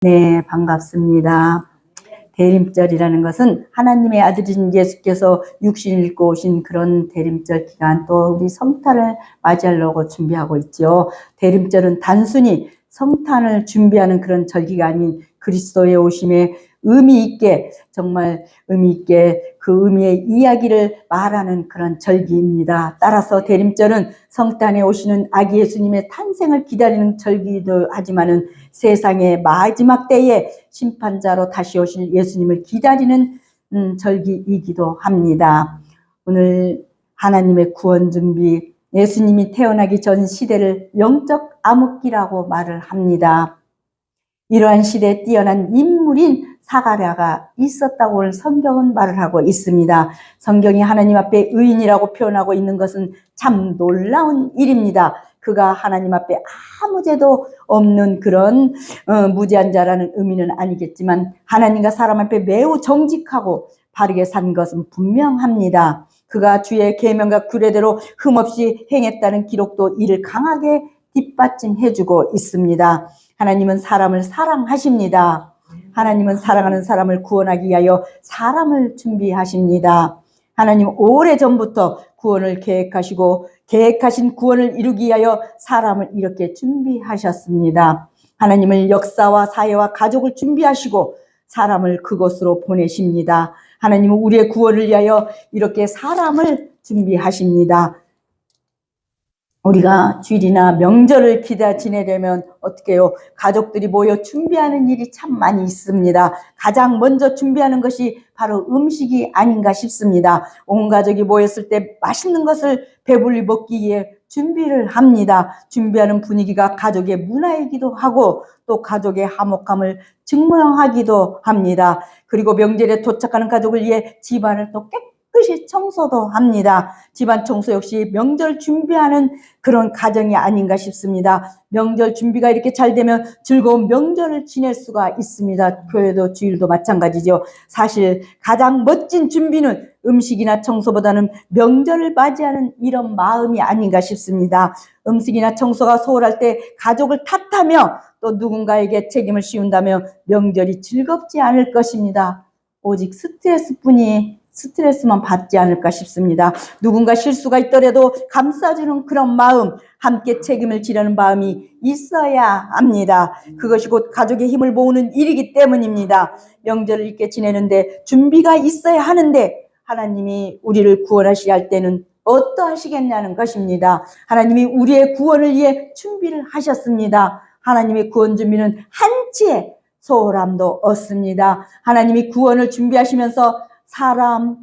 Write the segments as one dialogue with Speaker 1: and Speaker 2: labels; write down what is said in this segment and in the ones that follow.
Speaker 1: 네, 반갑습니다. 대림절이라는 것은 하나님의 아들이신 예수께서 육신을 입고 오신 그런 대림절 기간, 또 우리 성탄을 맞이하려고 준비하고 있죠. 대림절은 단순히 성탄을 준비하는 그런 절기가 아닌 그리스도의 오심에 의미 있게, 정말 의미 있게 그 의미의 이야기를 말하는 그런 절기입니다. 따라서 대림절은 성탄에 오시는 아기 예수님의 탄생을 기다리는 절기이기도 하지만은 세상의 마지막 때에 심판자로 다시 오실 예수님을 기다리는 절기이기도 합니다. 오늘 하나님의 구원 준비, 예수님이 태어나기 전 시대를 영적 암흑기라고 말을 합니다. 이러한 시대에 뛰어난 인물인 사가랴가 있었다고 오늘 성경은 말을 하고 있습니다. 성경이 하나님 앞에 의인이라고 표현하고 있는 것은 참 놀라운 일입니다. 그가 하나님 앞에 아무 죄도 없는 그런 무죄한 자라는 의미는 아니겠지만 하나님과 사람 앞에 매우 정직하고 바르게 산 것은 분명합니다. 그가 주의 계명과 규례대로 흠없이 행했다는 기록도 이를 강하게 뒷받침해주고 있습니다. 하나님은 사람을 사랑하십니다. 하나님은 사랑하는 사람을 구원하기 위하여 사람을 준비하십니다. 하나님 오래전부터 구원을 계획하시고 계획하신 구원을 이루기 위하여 사람을 이렇게 준비하셨습니다. 하나님은 역사와 사회와 가족을 준비하시고 사람을 그곳으로 보내십니다. 하나님은 우리의 구원을 위하여 이렇게 사람을 준비하십니다. 우리가 주일이나 명절을 지내려면 어떻게 해요? 가족들이 모여 준비하는 일이 참 많이 있습니다. 가장 먼저 준비하는 것이 바로 음식이 아닌가 싶습니다. 온 가족이 모였을 때 맛있는 것을 배불리 먹기 위해 준비를 합니다. 준비하는 분위기가 가족의 문화이기도 하고 또 가족의 화목함을 증명하기도 합니다. 그리고 명절에 도착하는 가족을 위해 집안을 또 깨끗이 청소도 합니다. 집안 청소 역시 명절 준비하는 그런 가정이 아닌가 싶습니다. 명절 준비가 이렇게 잘 되면 즐거운 명절을 지낼 수가 있습니다. 교회도 주일도 마찬가지죠. 사실 가장 멋진 준비는 음식이나 청소보다는 명절을 맞이하는 이런 마음이 아닌가 싶습니다. 음식이나 청소가 소홀할 때 가족을 탓하며 또 누군가에게 책임을 씌운다면 명절이 즐겁지 않을 것입니다. 오직 스트레스만 받지 않을까 싶습니다. 누군가 실수가 있더라도 감싸주는 그런 마음, 함께 책임을 지려는 마음이 있어야 합니다. 그것이 곧 가족의 힘을 모으는 일이기 때문입니다. 명절을 이렇게 지내는데 준비가 있어야 하는데 하나님이 우리를 구원하시려 할 때는 어떠하시겠냐는 것입니다. 하나님이 우리의 구원을 위해 준비를 하셨습니다. 하나님의 구원 준비는 한치의 소홀함도 없습니다. 하나님이 구원을 준비하시면서 사람,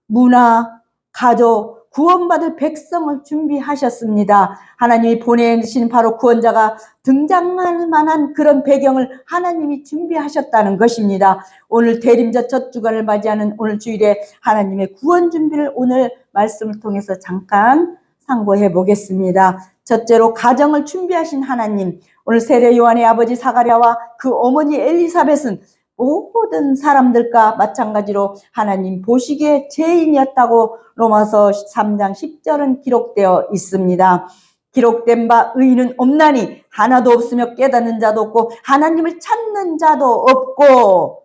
Speaker 1: 문화, 가족, 구원받을 백성을 준비하셨습니다. 하나님이 보내신 바로 구원자가 등장할 만한 그런 배경을 하나님이 준비하셨다는 것입니다. 오늘 대림절 첫 주간을 맞이하는 오늘 주일에 하나님의 구원 준비를 오늘 말씀을 통해서 잠깐 상고해 보겠습니다. 첫째로 가정을 준비하신 하나님, 오늘 세례 요한의 아버지 사가랴와 그 어머니 엘리사벳은 모든 사람들과 마찬가지로 하나님 보시기에 죄인이었다고 로마서 3장 10절은 기록되어 있습니다. 기록된 바 의인은 없나니 하나도 없으며 깨닫는 자도 없고 하나님을 찾는 자도 없고,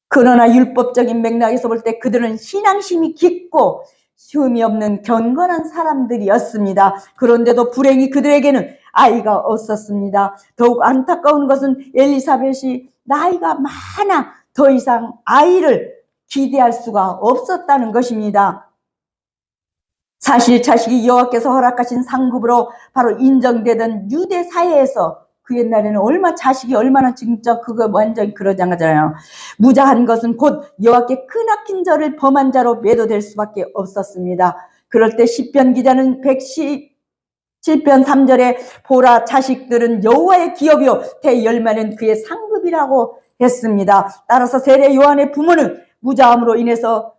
Speaker 1: 그러나 율법적인 맥락에서 볼 때 그들은 신앙심이 깊고 흠이 없는 경건한 사람들이었습니다. 그런데도 불행히 그들에게는 아이가 없었습니다. 더욱 안타까운 것은 엘리사벳이 나이가 많아 더 이상 아이를 기대할 수가 없었다는 것입니다. 사실 자식이 여호와께서 허락하신 상급으로 바로 인정되던 유대 사회에서 그 옛날에는 자식이 얼마나 진짜 그거 완전히 그러잖아요. 무자한 것은 곧 여호와께 크나킨 절을 범한 자로 매도될 수밖에 없었습니다. 그럴 때 시편 기자는 117편 3절에 보라 자식들은 여호와의 기업이요 대열매는 그의 상급이라고 했습니다. 따라서 세례 요한의 부모는 무자함으로 인해서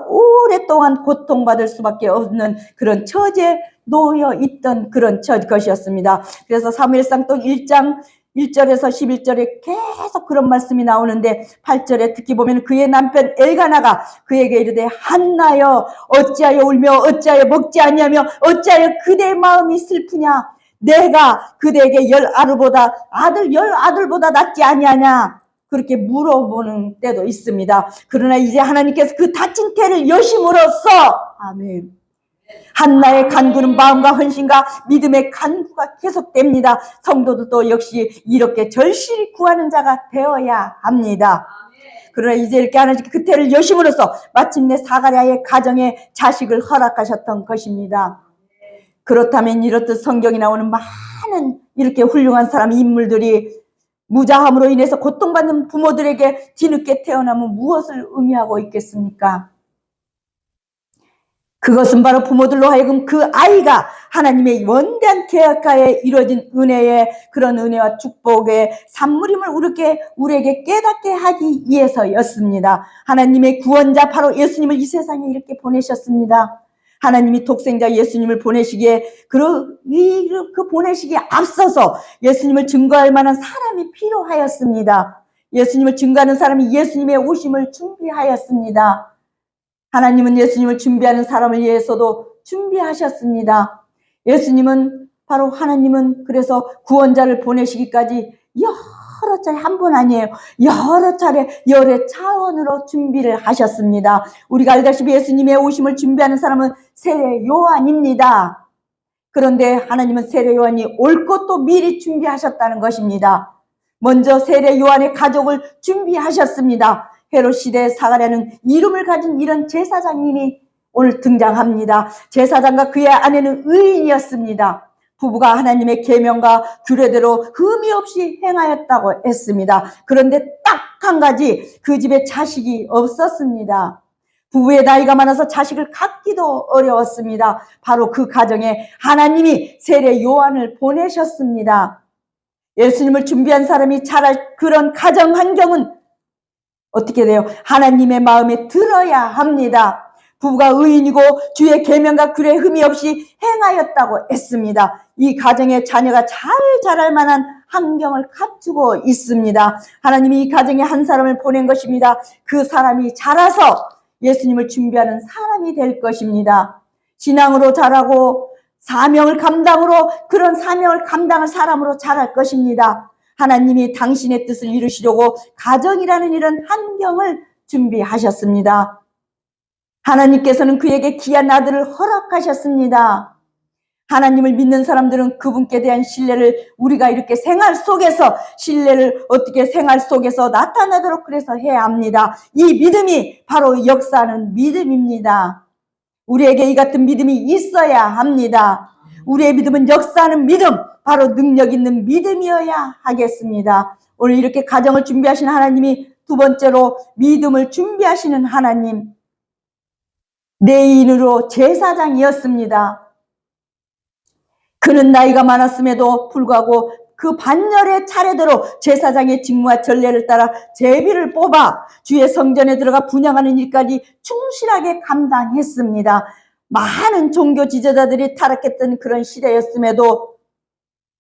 Speaker 1: 오랫동안 고통받을 수밖에 없는 그런 처지에 놓여 있던 그런 것이었습니다. 그래서 사무엘상 또 1장 1절에서 11절에 계속 그런 말씀이 나오는데 8절에 특히 보면 그의 남편 엘가나가 그에게 이르되 한나여 어찌하여 울며 어찌하여 먹지 않냐며 어찌하여 그대의 마음이 슬프냐. 내가 그대에게 열 아들보다 낫지 아니하냐 그렇게 물어보는 때도 있습니다. 그러나 이제 하나님께서 그 다친 태를 여심으로써 아멘. 한나의 간구는 마음과 헌신과 믿음의 간구가 계속됩니다. 성도도 역시 이렇게 절실히 구하는 자가 되어야 합니다. 그러나 이제 이렇게 하나님께 그 태를 여심으로써 마침내 사가랴의 가정에 자식을 허락하셨던 것입니다. 그렇다면 이렇듯 성경에 나오는 많은 이렇게 훌륭한 사람 인물들이 무자함으로 인해서 고통받는 부모들에게 뒤늦게 태어나면 무엇을 의미하고 있겠습니까? 그것은 바로 부모들로 하여금 그 아이가 하나님의 원대한 계약하에 이루어진 은혜의 그런 은혜와 축복의 산물임을 우리에게 깨닫게 하기 위해서였습니다. 하나님의 구원자 바로 예수님을 이 세상에 이렇게 보내셨습니다. 하나님이 독생자 예수님을 보내시기에 그 보내시기에 앞서서 예수님을 증거할 만한 사람이 필요하였습니다. 예수님을 증거하는 사람이 예수님의 오심을 준비하였습니다. 하나님은 예수님을 준비하는 사람을 위해서도 준비하셨습니다. 예수님은 바로 하나님은 그래서 구원자를 보내시기까지 여러 차례 한 번 아니에요. 여러 차례 여러 차원으로 준비를 하셨습니다. 우리가 알다시피 예수님의 오심을 준비하는 사람은 세례 요한입니다. 그런데 하나님은 세례 요한이 올 것도 미리 준비하셨다는 것입니다. 먼저 세례 요한의 가족을 준비하셨습니다. 헤롯 시대의 사가랴는 이름을 가진 이런 제사장님이 오늘 등장합니다. 제사장과 그의 아내는 의인이었습니다. 부부가 하나님의 계명과 규례대로 흠이 없이 행하였다고 했습니다. 그런데 딱 한 가지 그 집에 자식이 없었습니다. 부부의 나이가 많아서 자식을 갖기도 어려웠습니다. 바로 그 가정에 하나님이 세례 요한을 보내셨습니다. 예수님을 준비한 사람이 자랄 그런 가정 환경은 어떻게 돼요? 하나님의 마음에 들어야 합니다. 부부가 의인이고 주의 계명과 규례 흠이 없이 행하였다고 했습니다. 이 가정의 자녀가 잘 자랄 만한 환경을 갖추고 있습니다. 하나님이 이 가정에 한 사람을 보낸 것입니다. 그 사람이 자라서 예수님을 준비하는 사람이 될 것입니다. 신앙으로 자라고 그런 사명을 감당할 사람으로 자랄 것입니다. 하나님이 당신의 뜻을 이루시려고 가정이라는 이런 환경을 준비하셨습니다. 하나님께서는 그에게 귀한 아들을 허락하셨습니다. 하나님을 믿는 사람들은 그분께 대한 신뢰를 우리가 이렇게 생활 속에서 나타나도록 그래서 해야 합니다. 이 믿음이 바로 역사하는 믿음입니다. 우리에게 이 같은 믿음이 있어야 합니다. 우리의 믿음은 역사하는 믿음, 바로 능력 있는 믿음이어야 하겠습니다. 오늘 이렇게 가정을 준비하시는 하나님이 두 번째로 믿음을 준비하시는 하나님, 레위인으로 제사장이었습니다. 그는 나이가 많았음에도 불구하고 그 반열의 차례대로 제사장의 직무와 전례를 따라 제비를 뽑아 주의 성전에 들어가 분향하는 일까지 충실하게 감당했습니다. 많은 종교 지도자들이 타락했던 그런 시대였음에도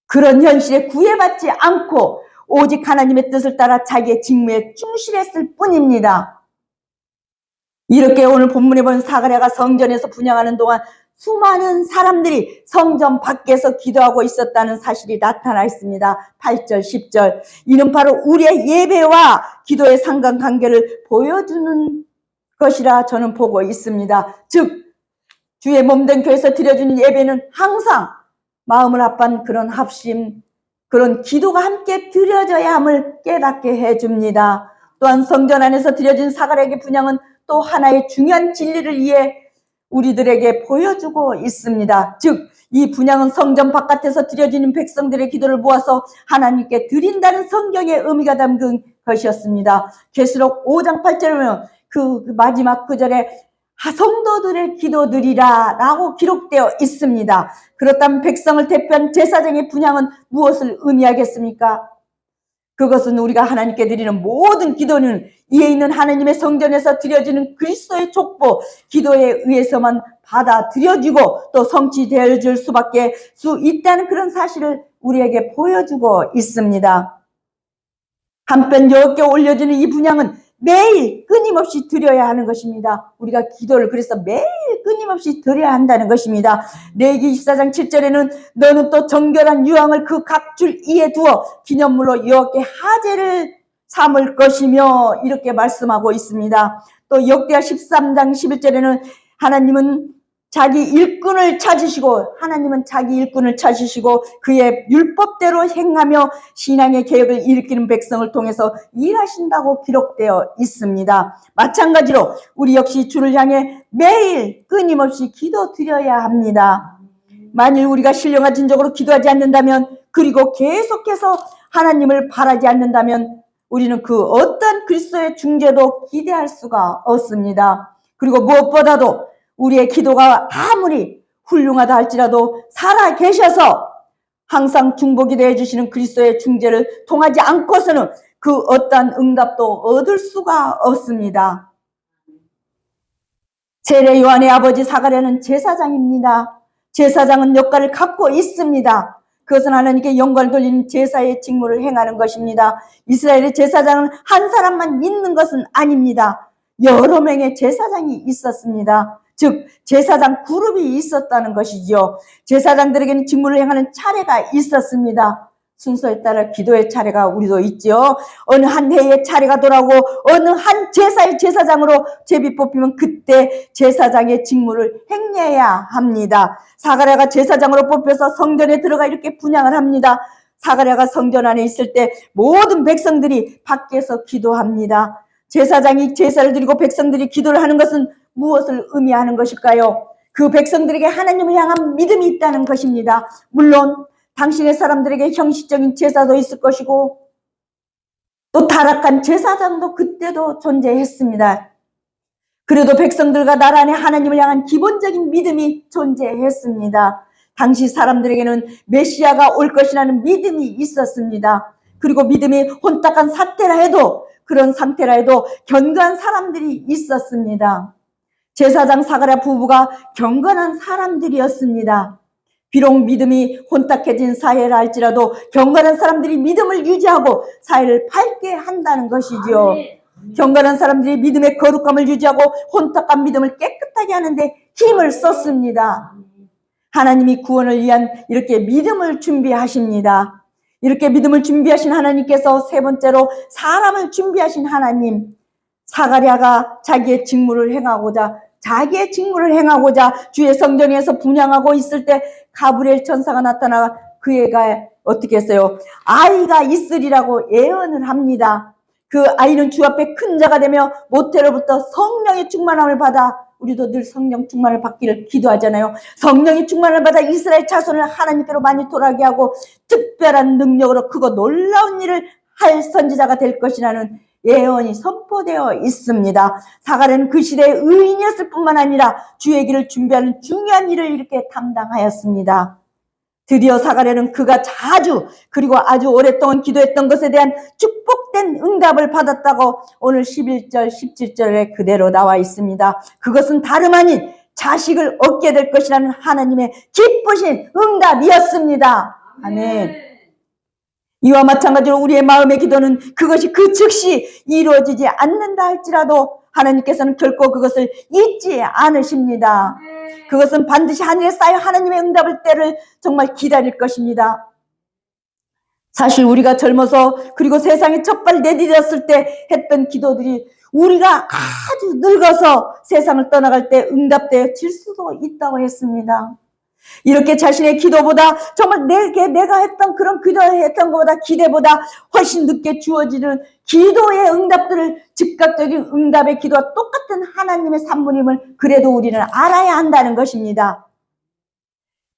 Speaker 1: 그런 현실에 구애받지 않고 오직 하나님의 뜻을 따라 자기의 직무에 충실했을 뿐입니다. 이렇게 오늘 본문에 본 사가랴가 성전에서 분향하는 동안 수많은 사람들이 성전 밖에서 기도하고 있었다는 사실이 나타나 있습니다. 8절, 10절. 이는 바로 우리의 예배와 기도의 상관관계를 보여주는 것이라 저는 보고 있습니다. 즉, 주의 몸된 교회에서 드려주는 예배는 항상 마음을 합한 그런 합심, 그런 기도가 함께 드려져야 함을 깨닫게 해줍니다. 또한 성전 안에서 드려진 사가랴의 분향은 또 하나의 중요한 진리를 위해 우리들에게 보여주고 있습니다. 즉, 이 분향은 성전 바깥에서 드려지는 백성들의 기도를 모아서 하나님께 드린다는 성경의 의미가 담긴 것이었습니다. 계시록 5장 8절에 보면 그 마지막 구절에 성도들의 기도드리라 라고 기록되어 있습니다. 그렇다면 백성을 대표한 제사장의 분향은 무엇을 의미하겠습니까? 그것은 우리가 하나님께 드리는 모든 기도는 이에 있는 하나님의 성전에서 드려지는 그리스도의 족보, 기도에 의해서만 받아들여지고 또 성취되어질 수밖에 수 있다는 그런 사실을 우리에게 보여주고 있습니다. 한편 여호와께 올려지는 이 분향은 매일 끊임없이 드려야 하는 것입니다. 우리가 기도를 그래서 매일 끊임없이 드려야 한다는 것입니다. 레위기 24장 7절에는 너는 또 정결한 유황을 그 각 줄 이에 두어 기념물로 여호와께 화제를 삼을 것이며 이렇게 말씀하고 있습니다. 또 역대하 13장 11절에는 하나님은 자기 일꾼을 찾으시고 그의 율법대로 행하며 신앙의 개혁을 일으키는 백성을 통해서 일하신다고 기록되어 있습니다. 마찬가지로 우리 역시 주를 향해 매일 끊임없이 기도드려야 합니다. 만일 우리가 신령한 진정으로 기도하지 않는다면, 그리고 계속해서 하나님을 바라지 않는다면 우리는 그 어떤 그리스도의 중재도 기대할 수가 없습니다. 그리고 무엇보다도 우리의 기도가 아무리 훌륭하다 할지라도 살아 계셔서 항상 중보기도 해주시는 그리스도의 중재를 통하지 않고서는 그 어떠한 응답도 얻을 수가 없습니다. 세례 요한의 아버지 사가랴는 제사장입니다. 제사장은 역할을 갖고 있습니다. 그것은 하나님께 영광을 돌리는 제사의 직무를 행하는 것입니다. 이스라엘의 제사장은 한 사람만 있는 것은 아닙니다. 여러 명의 제사장이 있었습니다. 즉 제사장 그룹이 있었다는 것이죠. 제사장들에게는 직무를 행하는 차례가 있었습니다. 순서에 따라 기도의 차례가 우리도 있죠. 어느 한 해의 차례가 돌아오고 어느 한 제사의 제사장으로 제비 뽑히면 그때 제사장의 직무를 행해야 합니다. 사가랴가 제사장으로 뽑혀서 성전에 들어가 이렇게 분향을 합니다. 사가랴가 성전 안에 있을 때 모든 백성들이 밖에서 기도합니다. 제사장이 제사를 드리고 백성들이 기도를 하는 것은 무엇을 의미하는 것일까요? 그 백성들에게 하나님을 향한 믿음이 있다는 것입니다. 물론 당신의 사람들에게 형식적인 제사도 있을 것이고 또 타락한 제사장도 그때도 존재했습니다. 그래도 백성들과 나라 안에 하나님을 향한 기본적인 믿음이 존재했습니다. 당시 사람들에게는 메시아가 올 것이라는 믿음이 있었습니다. 그리고 믿음이 혼탁한 사태라 해도, 그런 상태라 해도 견고한 사람들이 있었습니다. 제사장 사가랴 부부가 경건한 사람들이었습니다. 비록 믿음이 혼탁해진 사회라 할지라도 경건한 사람들이 믿음을 유지하고 사회를 밝게 한다는 것이죠. 경건한 사람들이 믿음의 거룩함을 유지하고 혼탁한 믿음을 깨끗하게 하는데 힘을 썼습니다. 하나님이 구원을 위한 이렇게 믿음을 준비하십니다. 이렇게 믿음을 준비하신 하나님께서 세 번째로 사람을 준비하신 하나님, 사가랴가 자기의 직무를 행하고자 주의 성전에서 분향하고 있을 때 가브리엘 천사가 나타나 그 애가 어떻게 했어요? 아이가 있으리라고 예언을 합니다. 그 아이는 주 앞에 큰 자가 되며 모태로부터 성령의 충만함을 받아, 우리도 늘 성령 충만을 받기를 기도하잖아요. 성령의 충만을 받아 이스라엘 자손을 하나님께로 많이 돌아가게 하고 특별한 능력으로 크고 놀라운 일을 할 선지자가 될 것이라는 예언이 선포되어 있습니다. 사가랴는 그 시대의 의인이었을 뿐만 아니라 주의 길을 준비하는 중요한 일을 이렇게 담당하였습니다. 드디어 사가랴는 그가 자주 그리고 아주 오랫동안 기도했던 것에 대한 축복된 응답을 받았다고 오늘 11절 17절에 그대로 나와 있습니다. 그것은 다름 아닌 자식을 얻게 될 것이라는 하나님의 기쁘신 응답이었습니다. 아멘. 이와 마찬가지로 우리의 마음의 기도는 그것이 그 즉시 이루어지지 않는다 할지라도 하나님께서는 결코 그것을 잊지 않으십니다. 그것은 반드시 하늘에 쌓여 하나님의 응답을 때를 정말 기다릴 것입니다. 사실 우리가 젊어서 그리고 세상에 첫발 내디뎠을 때 했던 기도들이 우리가 아주 늙어서 세상을 떠나갈 때 응답되어질 수도 있다고 했습니다. 이렇게 자신의 기도보다 정말 내가 했던 그런 기도했던 것보다 기대보다 훨씬 늦게 주어지는 기도의 응답들을, 즉각적인 응답의 기도와 똑같은 하나님의 산물임을 그래도 우리는 알아야 한다는 것입니다.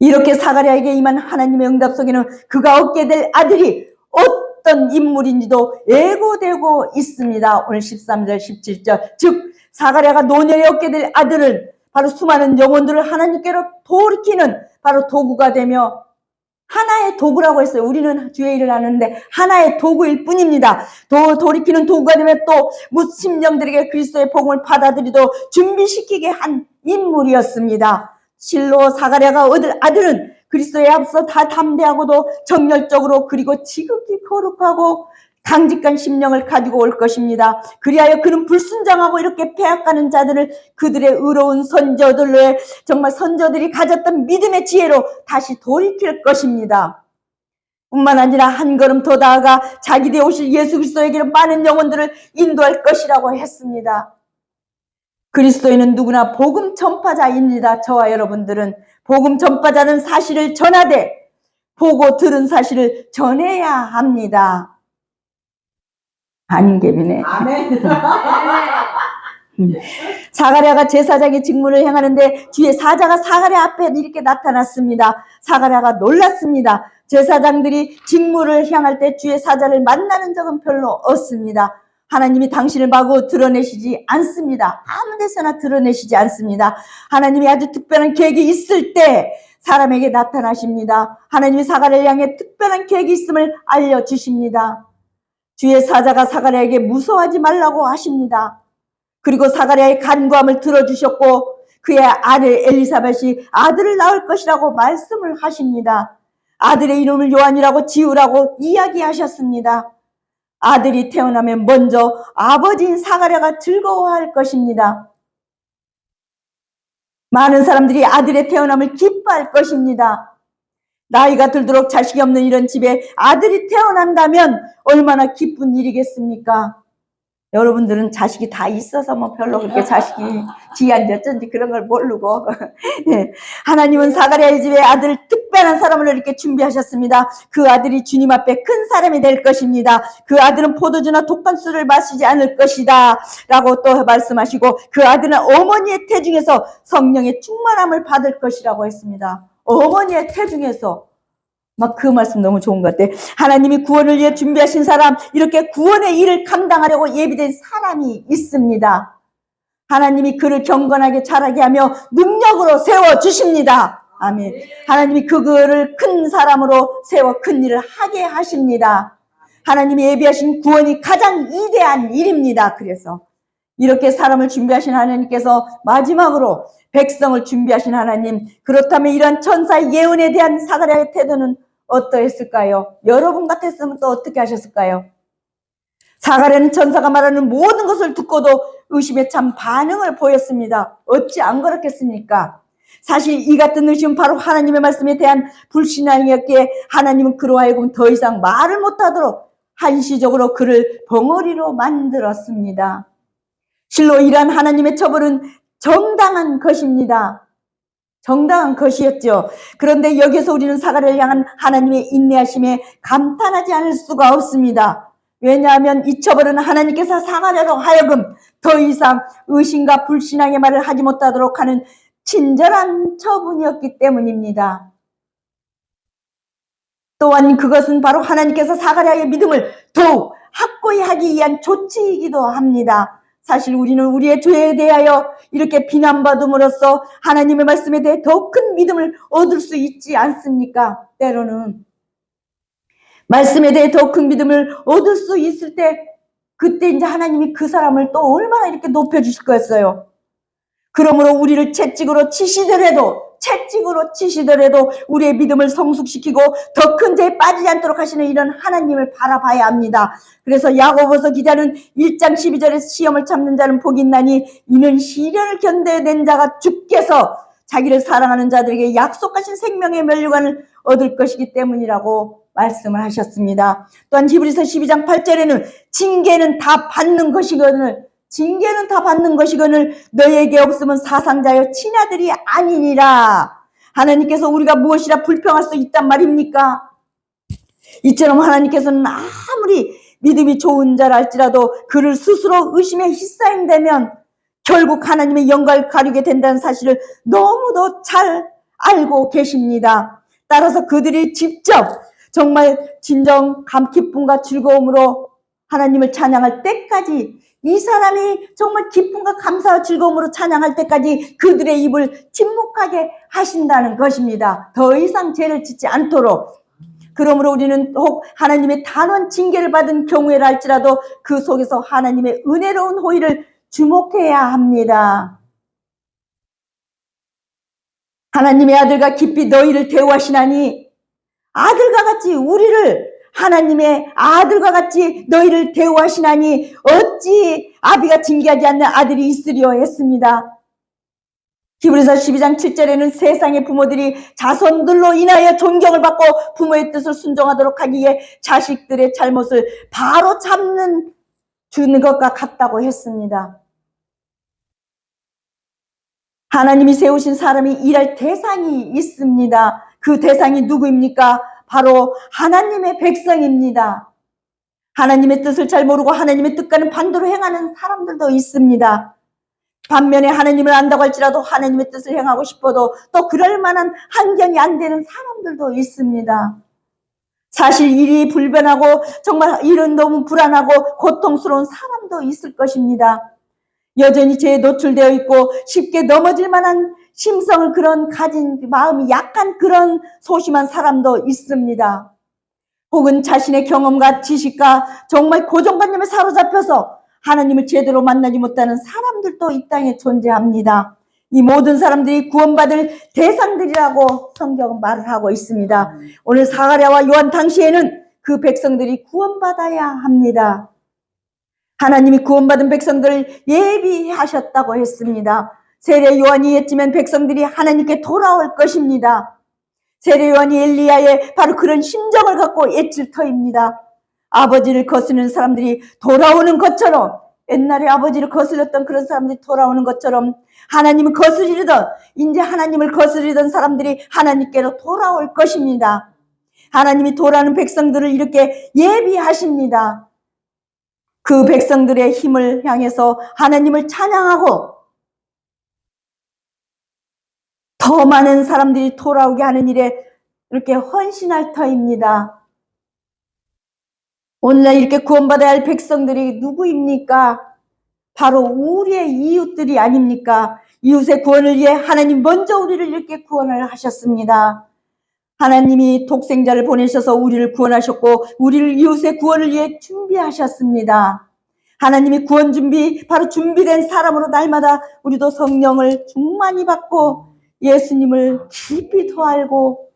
Speaker 1: 이렇게 사가랴에게 임한 하나님의 응답 속에는 그가 얻게 될 아들이 어떤 인물인지도 예고되고 있습니다. 오늘 13절 17절 즉 사가랴가 노년에 얻게 될 아들은 바로 수많은 영혼들을 하나님께로 돌이키는 바로 도구가 되며, 하나의 도구라고 했어요. 우리는 주의 일을 하는데 하나의 도구일 뿐입니다. 돌이키는 도구가 되면 또 무심령들에게 그리스도의 복음을 받아들이도록 준비시키게 한 인물이었습니다. 실로 사가랴가 얻을 아들은 그리스도에 앞서 다 담대하고도 정열적으로 그리고 지극히 거룩하고 강직한 심령을 가지고 올 것입니다. 그리하여 그는 불순종하고 이렇게 빼앗가는 자들을 그들의 의로운 선조들의 정말 선조들이 가졌던 믿음의 지혜로 다시 돌이킬 것입니다. 뿐만 아니라 한 걸음 더 나아가 자기 뒤에 오실 예수 그리스도에게로 많은 영혼들을 인도할 것이라고 했습니다. 그리스도인은 누구나 복음 전파자입니다. 저와 여러분들은 복음 전파자는 사실을 전하되 보고 들은 사실을 전해야 합니다. 안개비네.
Speaker 2: 아멘.
Speaker 1: 사가랴가 제사장의 직무를 행하는데 뒤에 사자가 사가랴 앞에 이렇게 나타났습니다. 사가랴가 놀랐습니다. 제사장들이 직무를 향할 때 주의 사자를 만나는 적은 별로 없습니다. 하나님이 당신을 마구 드러내시지 않습니다. 아무 데서나 드러내시지 않습니다. 하나님이 아주 특별한 계획이 있을 때 사람에게 나타나십니다. 하나님이 사가랴를 향해 특별한 계획이 있음을 알려주십니다. 주의 사자가 사가랴에게 무서워하지 말라고 하십니다. 그리고 사가랴의 간구함을 들어주셨고 그의 아들 엘리사벳이 아들을 낳을 것이라고 말씀을 하십니다. 아들의 이름을 요한이라고 지으라고 이야기하셨습니다. 아들이 태어나면 먼저 아버지인 사가랴가 즐거워할 것입니다. 많은 사람들이 아들의 태어남을 기뻐할 것입니다. 나이가 들도록 자식이 없는 이런 집에 아들이 태어난다면 얼마나 기쁜 일이겠습니까? 여러분들은 자식이 다 있어서 뭐 별로 그렇게 자식이 귀한지 어쩐지 그런 걸 모르고 네. 하나님은 사가랴의 집에 아들 특별한 사람을 이렇게 준비하셨습니다. 그 아들이 주님 앞에 큰 사람이 될 것입니다. 그 아들은 포도주나 독한 술을 마시지 않을 것이다 라고 또 말씀하시고 그 아들은 어머니의 태중에서 성령의 충만함을 받을 것이라고 했습니다. 어머니의 태중에서 막 그 말씀 너무 좋은 것 같아. 하나님이 구원을 위해 준비하신 사람, 이렇게 구원의 일을 감당하려고 예비된 사람이 있습니다. 하나님이 그를 경건하게 자라게 하며 능력으로 세워주십니다. 아멘. 하나님이 그를 큰 사람으로 세워 큰 일을 하게 하십니다. 하나님이 예비하신 구원이 가장 위대한 일입니다. 그래서 이렇게 사람을 준비하신 하나님께서 마지막으로 백성을 준비하신 하나님, 그렇다면 이런 천사의 예언에 대한 사가랴의 태도는 어떠했을까요? 여러분 같았으면 또 어떻게 하셨을까요? 사가랴는 천사가 말하는 모든 것을 듣고도 의심에 참 반응을 보였습니다. 어찌 안 그렇겠습니까? 사실 이 같은 의심은 바로 하나님의 말씀에 대한 불신앙이었기에 하나님은 그로 하여금 더 이상 말을 못하도록 한시적으로 그를 벙어리로 만들었습니다. 실로 이러한 하나님의 처벌은 정당한 것입니다. 정당한 것이었죠. 그런데 여기서 우리는 사가랴를 향한 하나님의 인내하심에 감탄하지 않을 수가 없습니다. 왜냐하면 이 처벌은 하나님께서 사가랴로 하여금 더 이상 의심과 불신앙의 말을 하지 못하도록 하는 친절한 처분이었기 때문입니다. 또한 그것은 바로 하나님께서 사가랴의 믿음을 더욱 확고히 하기 위한 조치이기도 합니다. 사실 우리는 우리의 죄에 대하여 이렇게 비난받음으로써 하나님의 말씀에 대해 더 큰 믿음을 얻을 수 있지 않습니까? 때로는 말씀에 대해 더 큰 믿음을 얻을 수 있을 때 그때 이제 하나님이 그 사람을 또 얼마나 이렇게 높여주실 거였어요. 그러므로 우리를 채찍으로 치시더라도 우리의 믿음을 성숙시키고 더 큰 죄에 빠지지 않도록 하시는 이런 하나님을 바라봐야 합니다. 그래서 야고보서 기자는 1장 12절에 시험을 참는 자는 복이 있나니 이는 시련을 견뎌낸 자가 주께서 자기를 사랑하는 자들에게 약속하신 생명의 면류관을 얻을 것이기 때문이라고 말씀을 하셨습니다. 또한 히브리서 12장 8절에는 징계는 다 받는 것이거늘 너희에게 없으면 사상자여 친아들이 아니니라. 하나님께서 우리가 무엇이라 불평할 수 있단 말입니까? 이처럼 하나님께서는 아무리 믿음이 좋은 자라 할지라도 그를 스스로 의심에 휩싸인다면 결국 하나님의 영광을 가리게 된다는 사실을 너무도 잘 알고 계십니다. 따라서 그들이 직접 정말 진정 기쁨과 즐거움으로 하나님을 찬양할 때까지, 이 사람이 정말 기쁨과 감사와 즐거움으로 찬양할 때까지 그들의 입을 침묵하게 하신다는 것입니다. 더 이상 죄를 짓지 않도록. 그러므로 우리는 혹 하나님의 단언 징계를 받은 경우에라 할지라도 그 속에서 하나님의 은혜로운 호의를 주목해야 합니다. 하나님의 아들과 깊이 너희를 대우하시나니 아들과 같이 우리를 하나님의 아들과 같이 너희를 대우하시나니 어찌 아비가 징계하지 않는 아들이 있으리요 했습니다. 히브리서 12장 7절에는 세상의 부모들이 자손들로 인하여 존경을 받고 부모의 뜻을 순종하도록 하기 위해 자식들의 잘못을 바로 잡는 주는 것과 같다고 했습니다. 하나님이 세우신 사람이 일할 대상이 있습니다. 그 대상이 누구입니까? 바로 하나님의 백성입니다. 하나님의 뜻을 잘 모르고 하나님의 뜻과는 반대로 행하는 사람들도 있습니다. 반면에 하나님을 안다고 할지라도 하나님의 뜻을 행하고 싶어도 또 그럴 만한 환경이 안 되는 사람들도 있습니다. 사실 일이 불변하고 정말 일은 너무 불안하고 고통스러운 사람도 있을 것입니다. 여전히 죄에 노출되어 있고 쉽게 넘어질 만한 심성을 가진 마음이 약한 그런 소심한 사람도 있습니다. 혹은 자신의 경험과 지식과 정말 고정관념에 사로잡혀서 하나님을 제대로 만나지 못하는 사람들도 이 땅에 존재합니다. 이 모든 사람들이 구원받을 대상들이라고 성경은 말을 하고 있습니다. 오늘 사가랴와 요한 당시에는 그 백성들이 구원받아야 합니다. 하나님이 구원받은 백성들을 예비하셨다고 했습니다. 세례 요한이 했지만 백성들이 하나님께 돌아올 것입니다. 세례 요한이 엘리야의 바로 그런 심정을 갖고 애칠 터입니다. 아버지를 거스르는 사람들이 돌아오는 것처럼, 옛날에 아버지를 거슬렸던 그런 사람들이 돌아오는 것처럼 하나님을 거스르던, 이제 하나님을 거스르던 사람들이 하나님께로 돌아올 것입니다. 하나님이 돌아오는 백성들을 이렇게 예비하십니다. 그 백성들의 힘을 향해서 하나님을 찬양하고 더 많은 사람들이 돌아오게 하는 일에 이렇게 헌신할 터입니다. 오늘날 이렇게 구원받아야 할 백성들이 누구입니까? 바로 우리의 이웃들이 아닙니까? 이웃의 구원을 위해 하나님 먼저 우리를 이렇게 구원을 하셨습니다. 하나님이 독생자를 보내셔서 우리를 구원하셨고 우리를 이웃의 구원을 위해 준비하셨습니다. 하나님이 구원 준비, 바로 준비된 사람으로 날마다 우리도 성령을 충만히 받고 예수님을 깊이 더 알고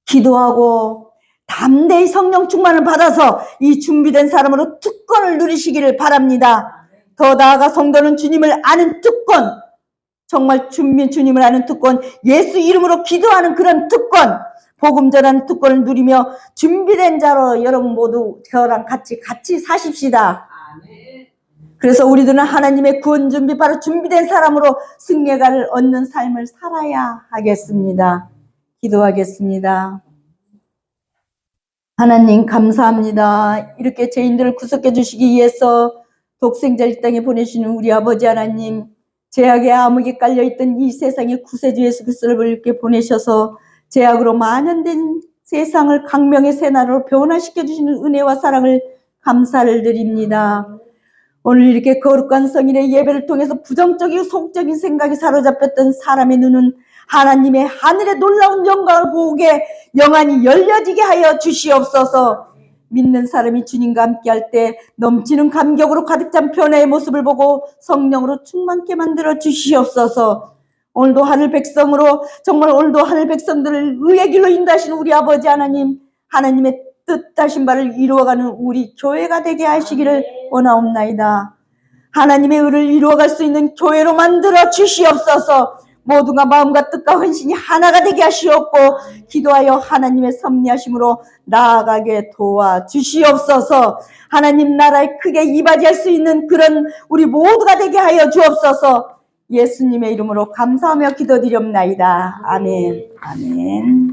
Speaker 1: 기도하고 담대히 성령 충만을 받아서 이 준비된 사람으로 특권을 누리시기를 바랍니다. 더 나아가 성도는 주님을 아는 특권, 정말 주님을 아는 특권, 예수 이름으로 기도하는 그런 특권, 복음 전하는 특권을 누리며 준비된 자로 여러분 모두 저랑 같이 사십시다. 그래서 우리들은 하나님의 구원 준비, 바로 준비된 사람으로 승리가를 얻는 삶을 살아야 하겠습니다. 기도하겠습니다. 하나님 감사합니다. 이렇게 죄인들을 구속해 주시기 위해서 독생자를 이 땅에 보내시는 우리 아버지 하나님, 죄악의 암흑에 깔려있던 이 세상의 구세주 예수 그리스도를 이렇게 보내셔서 죄악으로 만연된 세상을 강명의 새나라로 변화시켜 주시는 은혜와 사랑을 감사를 드립니다. 오늘 이렇게 거룩한 성인의 예배를 통해서 부정적이고 소극적인 생각이 사로잡혔던 사람의 눈은 하나님의 하늘의 놀라운 영광을 보게 영안이 열려지게 하여 주시옵소서. 믿는 사람이 주님과 함께할 때 넘치는 감격으로 가득 찬 변화의 모습을 보고 성령으로 충만케 만들어 주시옵소서. 오늘도 하늘 백성으로, 정말 오늘도 하늘 백성들을 의의 길로 인도하시는 우리 아버지 하나님, 하나님의 뜻하신 바를 이루어가는 우리 교회가 되게 하시기를 원하옵나이다. 하나님의 의를 이루어갈 수 있는 교회로 만들어 주시옵소서. 모두가 마음과 뜻과 헌신이 하나가 되게 하시옵고 기도하여 하나님의 섭리하심으로 나아가게 도와주시옵소서. 하나님 나라에 크게 이바지할 수 있는 그런 우리 모두가 되게 하여 주옵소서. 예수님의 이름으로 감사하며 기도드리옵나이다. 아멘. 아멘.